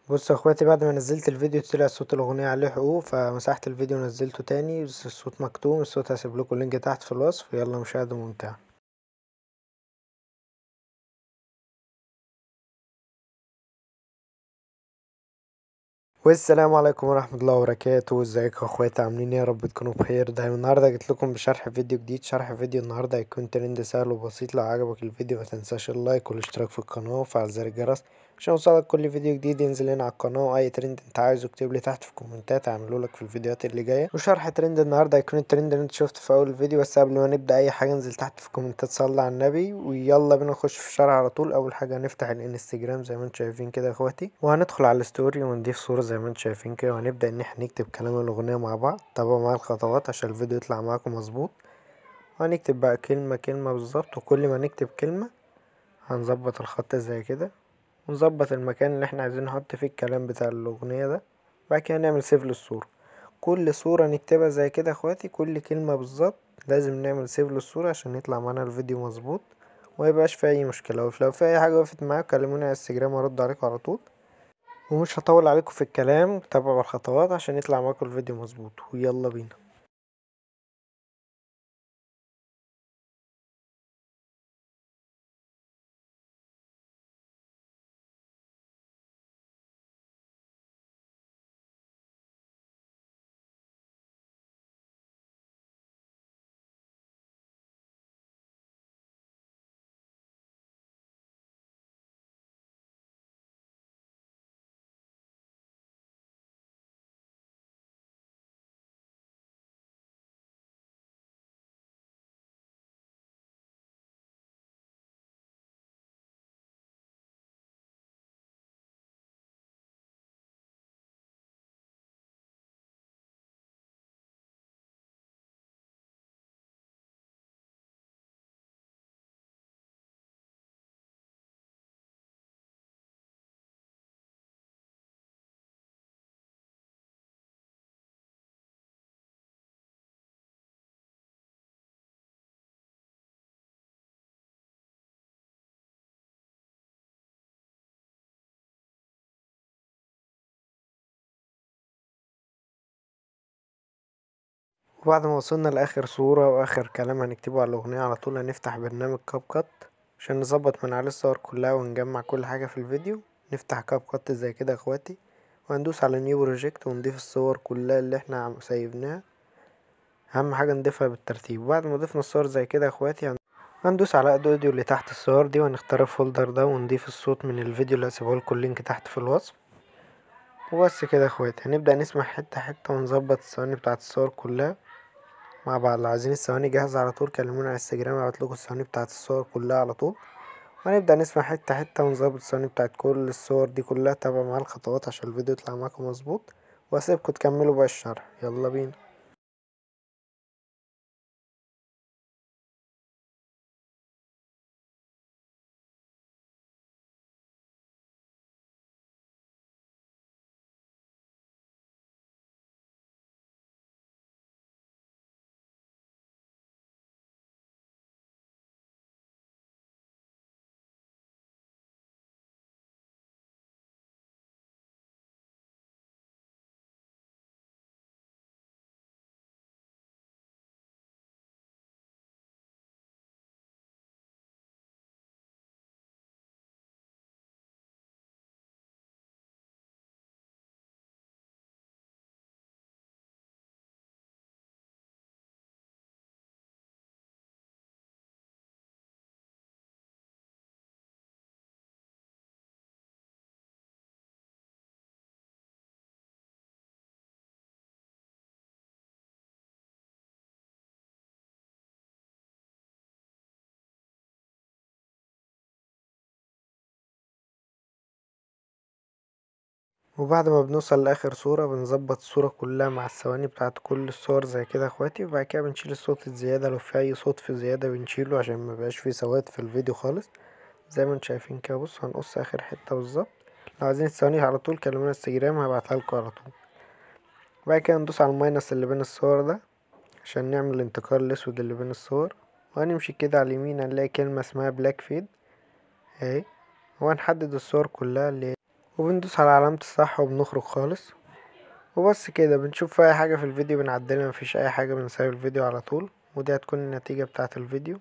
بص يا اخواتي، بعد ما نزلت الفيديو طلع صوت الاغنية عليه حقوق، فمسحت الفيديو ونزلته تاني بس الصوت مكتوم. الصوت هسيب لكم اللينك تحت في الوصف. يلا مشاهدة ممتعة. والسلام عليكم ورحمة الله وبركاته. ازيكم يا اخواتي؟ عاملين ايه؟ يا رب تكونوا بخير. دايما النهارده جيت لكم بشرح فيديو جديد. شرح فيديو النهارده هيكون ترند سهل وبسيط. لو عجبك الفيديو ما تنساش اللايك والاشتراك في القناة وفعل زر الجرس عشان يوصلك كل فيديو جديد ينزل هنا على القناة. واي ترند انت عايزه اكتب لي تحت في الكومنتات هعمله لك في الفيديوهات اللي جايه. وشرح ترند النهارده هيكون الترند اللي انت شفته في اول الفيديو. بس قبل ما نبدا اي حاجه انزل تحت في الكومنتات صلي على النبي ويلا بينا نخش في الشرح على طول. اول حاجه هنفتح الانستجرام زي ما انتم شايفين كده يا اخواتي، وهندخل على الستوري ونضيف صوره زي ما انتم شايفين كده، وهنبدا ان احنا نكتب كلام الاغنيه مع بعض. تابعوا معايا الخطوات عشان الفيديو يطلع معاكم مظبوط. وهنكتب بقى كلمه كلمه بالظبط، وكل ما نكتب كلمه هنظبط الخط زي كده ونظبط المكان اللي احنا عايزين نحط فيه الكلام بتاع الاغنيه ده. بعد كده نعمل سيف للصوره. كل صورة نكتبها زي كده يا اخواتي، كل كلمة بالظبط لازم نعمل سيف للصورة عشان يطلع معانا الفيديو مظبوط وميبقاش في اي مشكلة. لو في اي حاجة وقفت معاك كلموني على الانستجرام وارد عليكم على طول. ومش هطول عليكم في الكلام، تابعوا الخطوات عشان يطلع معاكم الفيديو مظبوط. ويلا بينا. وبعد ما وصلنا لاخر صورة واخر كلام هنكتبه على الاغنية، على طول هنفتح برنامج كاب كات عشان نظبط من عليه الصور كلها ونجمع كل حاجة في الفيديو. نفتح كاب كات زي كده يا اخواتي، وهندوس على نيو بروجكت ونضيف الصور كلها اللي احنا سايبناها. اهم حاجه نضيفها بالترتيب. بعد ما ضفنا الصور زي كده يا اخواتي هندوس على اد اوديو اللي تحت الصور دي وهنختار الفولدر ده ونضيف الصوت من الفيديو اللي هسيبه لكم اللينك تحت في الوصف. وبس كده يا اخواتي هنبدا نسمع حته حته ونظبط الثواني بتاعه الصور كلها مع بعض. لو عايزين الثواني جاهزه على طول كلمونا على انستجرام ابعت لكم الثواني بتاعه الصور كلها على طول. وهنبدا نسمع حته حته ونظبط الثواني بتاعه كل الصور دي كلها. تابعوا معايا الخطوات عشان الفيديو يطلع معاكم مظبوط، واسيبكم تكملوا بقى الشرح. يلا بينا. وبعد ما بنوصل لاخر صورة بنظبط الصورة كلها مع الثواني بتاعت كل الصور زي كده يا اخواتي. وبعد كده بنشيل الصوت الزيادة، لو في اي صوت في زيادة بنشيله عشان مبقاش فيه سواد في الفيديو خالص. زي ما انتم شايفين كده. بص هنقص اخر حتة بالظبط. لو عايزين الثواني على طول كلمونا انستجرام هبعتها لكم على طول. وبعد كده ندوس على الماينس اللي بين الصور ده عشان نعمل الانتقال الاسود اللي بين الصور. وهنمشي كده على اليمين هنلاقي كلمة اسمها بلاك فيد اهي، وهنحدد الصور كلها اللي وبندوس على علامة الصح وبنخرج خالص. وبس كده بنشوف في اي حاجة في الفيديو بنعدلها، مفيش اي حاجة بنسيب الفيديو على طول. ودي هتكون النتيجة بتاعة الفيديو.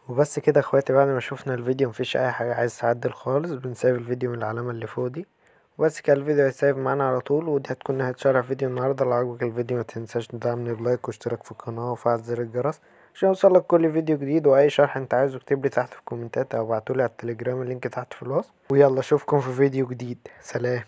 وبس كده اخواتي، بعد ما شوفنا الفيديو مفيش اي حاجة عايز تعدل خالص، بنسيب الفيديو من العلامة اللي فوق دي. وبس كده الفيديو هيتسيب معانا على طول. ودي هتكون نهاية شرح فيديو النهاردة. لو عجبك الفيديو متنساش تدعمني بلايك واشتراك في القناة وفعل زر الجرس عشان يوصلك كل فيديو جديد. واي شرح انت عايزه اكتبلي تحت في الكومنتات او ابعتولي على التليجرام، اللينك تحت في الوصف. ويلا اشوفكم في فيديو جديد. سلام.